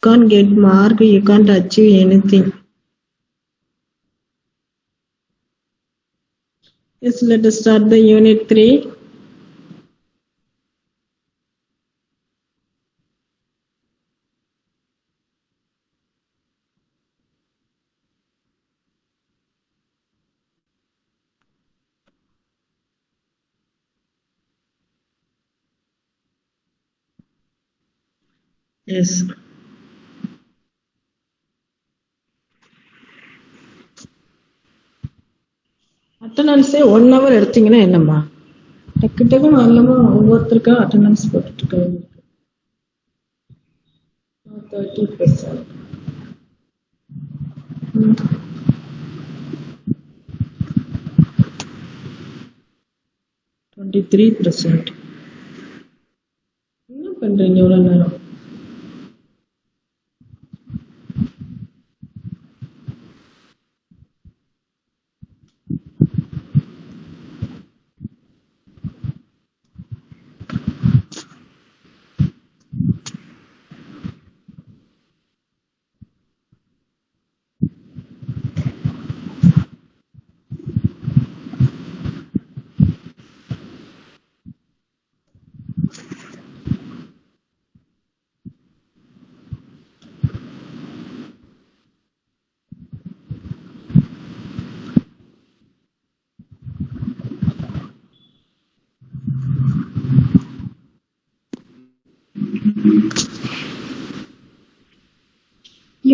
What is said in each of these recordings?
can't get mark, you can't achieve anything. Yes, let us start the unit 3. Yes. Attendance 1 hour எடுத்தீங்கன்னா என்னம்மா டக்கு டக்கு நல்லமா ஒவ்வொருத்தருக்கா attendance போட்டுட்டு இருக்காங்க 30%. 23%. என்ன பண்றீங்க இவ்வளவு நேரம்?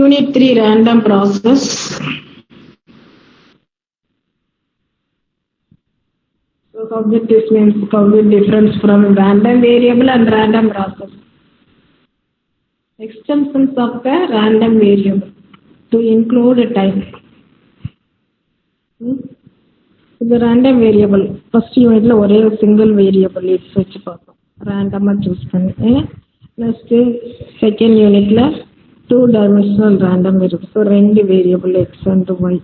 Unit 3 random process. So how this means how it difference from random variable and random process. Extensions of the random variable to include a time. The random variable first unit la ore single variable is வச்சு பார்த்தோம் random choose பண்ணி next second unit la 2-dimensional random variable so ரெண்டு variable x and y.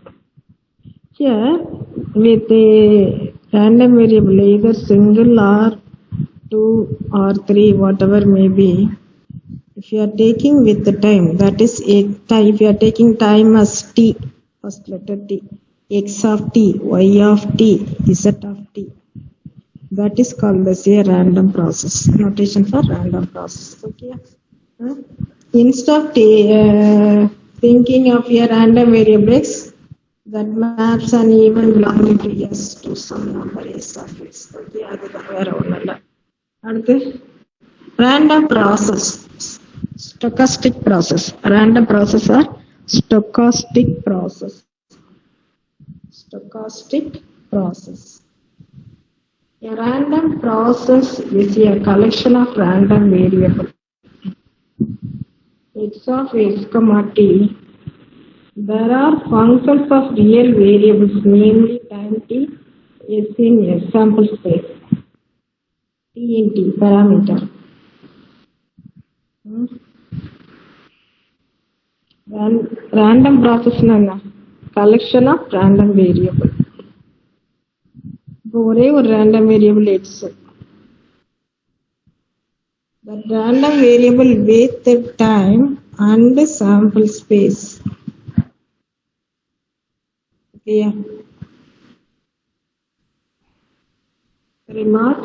Here with a random variable either single or 2 or 3 whatever may be, if you are taking with the time, that is a time, if you are taking time as t, first letter t, x of t, y of t, z of t, that is called as a random process. Notation for random process. Okay. Instead of thinking of a random variable x that maps an even belonging to s to some number s of x. Okay, அதுதான் வேற ஒண்ணும் இல்ல. அடுத்து random process, stochastic process. Random process or stochastic process. Stochastic process. A random process is a collection of random variables. X of x comma t. There are functions of real variables, namely time t, s in s sample space, t in t parameter. Random process na collection of random variable. ஒரே ஒரு random variable x. That random variable with the time and sample space. Okay. Remark.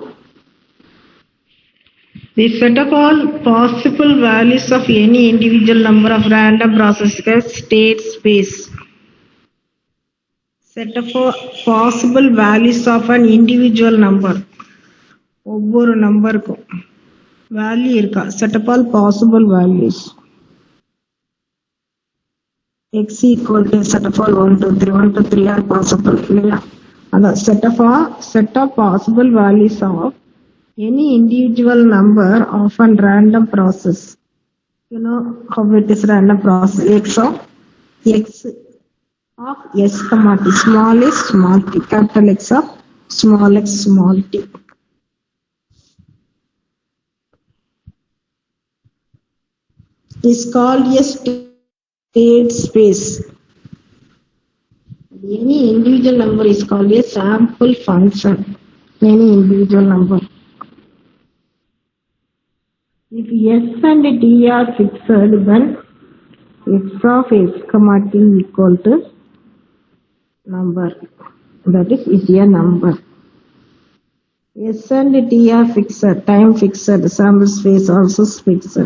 The set of all possible values of any individual number of random processes is state space. Set of possible values of an individual number. ஒவ்வொரு நம்பருக்கும் value இருக்கா? Set of all possible values. X equal to set of all 1 to 3, 1 to 3 are possible. அதான் set of possible values of any individual number of a random process. You know how it is random process. X of s comma t, small s small t, capital X of small x small t. Is called a state space. Any individual number is called a sample function. Any individual number. If s and t are fixed, then x of s comma t equal to number. That is a number. S and t are fixed, time fixed, sample space also fixed.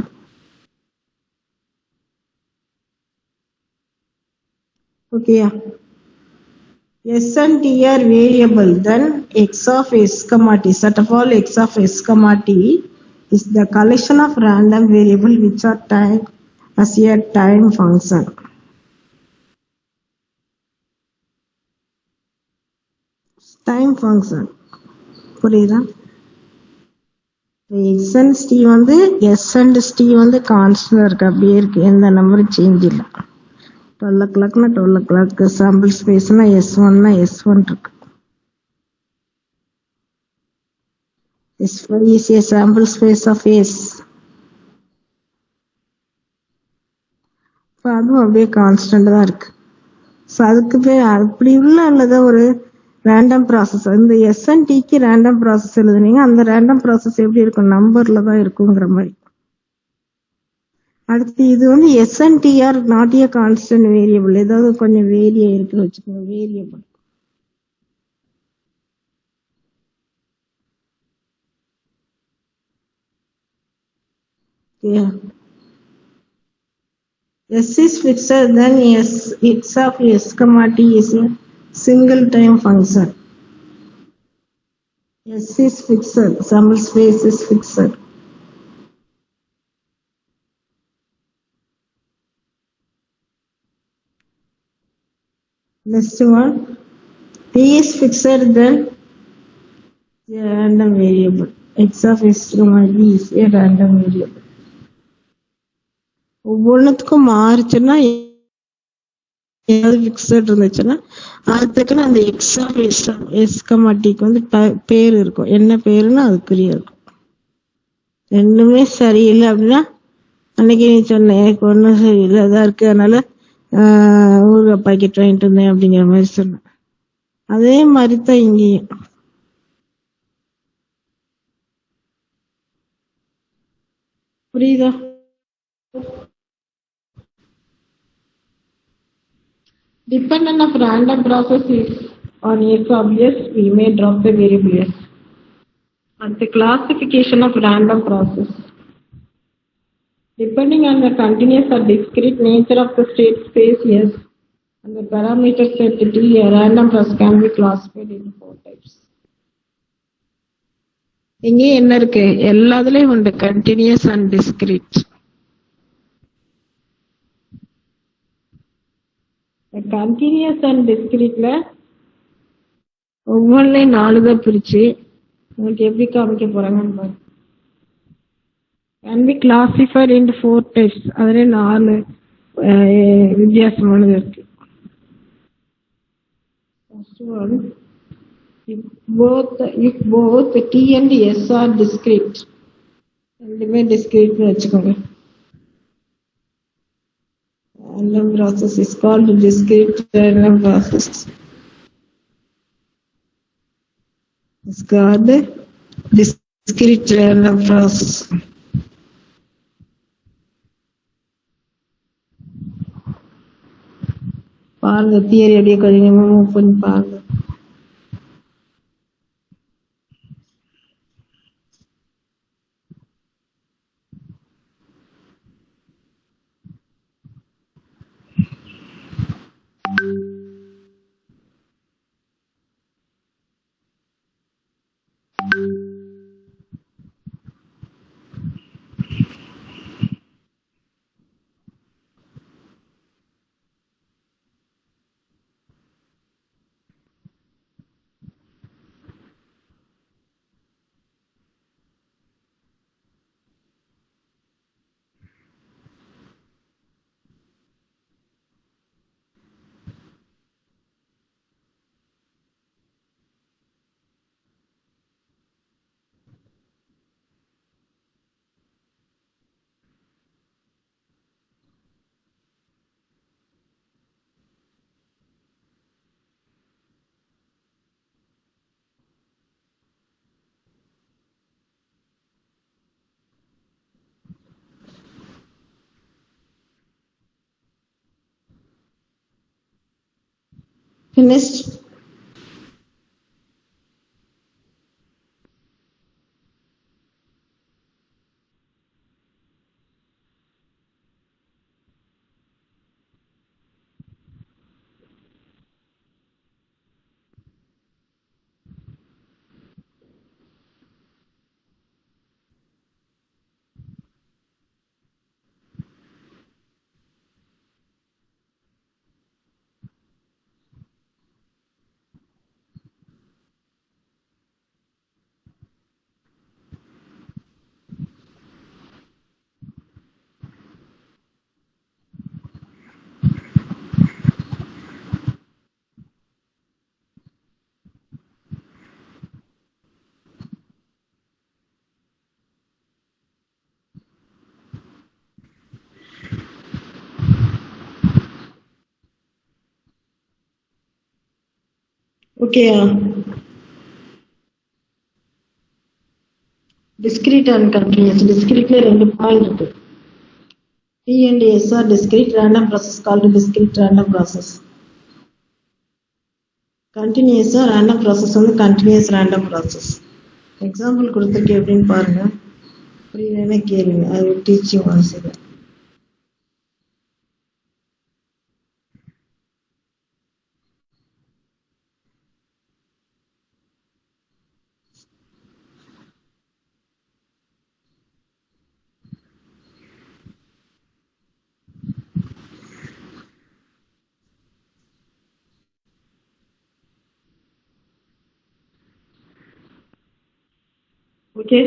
Okay. S and t are variable, then x of s comma t, set of all x of s comma t is the collection of random variable which are tagged as a time function. Time function. புரியுதா? x and t வந்து s and t வந்து constant இருக்கு, அப்படியே இருக்கு, எந்த நம்பரும் change இல்லை. 12 o'clockனா 12 o'clock, sample ஸ்பேஸ்னா s1னா s1 இருக்கு. S5 is a sample space of S. இப்போ அதுவும் அப்படியே கான்ஸ்டன்ட் தான் இருக்கு. ஸோ அதுக்கு பேர் அப்படி உள்ள அல்லது ஒரு ரேண்டம் ப்ராசஸ். இந்த எஸ்என்டிக்கு ரேண்டம் ப்ராசஸ் எழுதுனீங்க, அந்த ரேண்டம் ப்ராசஸ் எப்படி இருக்கும், நம்பர்ல தான் இருக்குங்கிற மாதிரி. அடுத்து இது வந்து எஸ்என்டிஆர் நாட் ஏ கான்ஸ்டன்ட் வேரியபிள், ஏதாவது கொஞ்சம் வேரிய இருக்குன்னு வச்சுக்கோங்க, variable. S is fixed, then x of s comma t is a single time function. S is fixed, sample space is fixed. Next one, t is fixed, then a random variable. X of s comma t is a random variable. ஒவ்வொன்றுத்துக்கும் மாறுச்சுன்னா ஏதாவது fixed இருந்துச்சுன்னா அதுக்குன்னு அந்த X of S comma டிக்கு வந்து பேர் இருக்கும், என்ன பேருன்னு அதுக்குரிய இருக்கும். ரெண்டுமே சரியில்லை அப்படின்னா, அன்னைக்கு நீ சொன்ன எனக்கு ஒன்றும் சரியில்லை அதான் இருக்கு, அதனால ஊறுகாய் பாக்கெட் வாங்கிட்டு இருந்தேன் அப்படிங்கிற மாதிரி சொன்னேன். அதே மாதிரி தான் இங்கேயும். புரியுதா? Dependent of random process is on s of s, we may drop the variable s. And the classification of random process. Depending on the continuous or discrete nature of the state space s and the parameter set t, a random process can be classified into 4 types. இங்கே என்ன இருக்கு, எல்லாத்துலயும் உண்டு continuous and discrete. Continuous and டிஸ்கிரீட்ல ஒவ்வொன்றையும் 4 தான் பிரிச்சு உங்களுக்கு எப்படி காமிக்க போறாங்கன்னு பாருங்க. Can be classified into 4 types. அதுல 4 வித்தியாசமானது இருக்கு. First one, if both t and s are discrete, ரெண்டுமே டிஸ்கிரீட் வச்சுக்கோங்க. Random process is called discrete random process. It's called discrete random process. பாருங்க, தியரி அப்படியே கொஞ்சம் மூவ் பண்ணி பாருங்க. Finished? Okay. Discrete and continuous. Discrete ரெண்டு பாயிண்ட் இருக்கு. T and S are discrete random process called discrete random process. Continuous random process வந்து continuous random process. Example கொடுத்துருக்கு எப்படின்னு பாருங்க. புரியலன்னா கேளுங்க. I will teach you once again. Okay.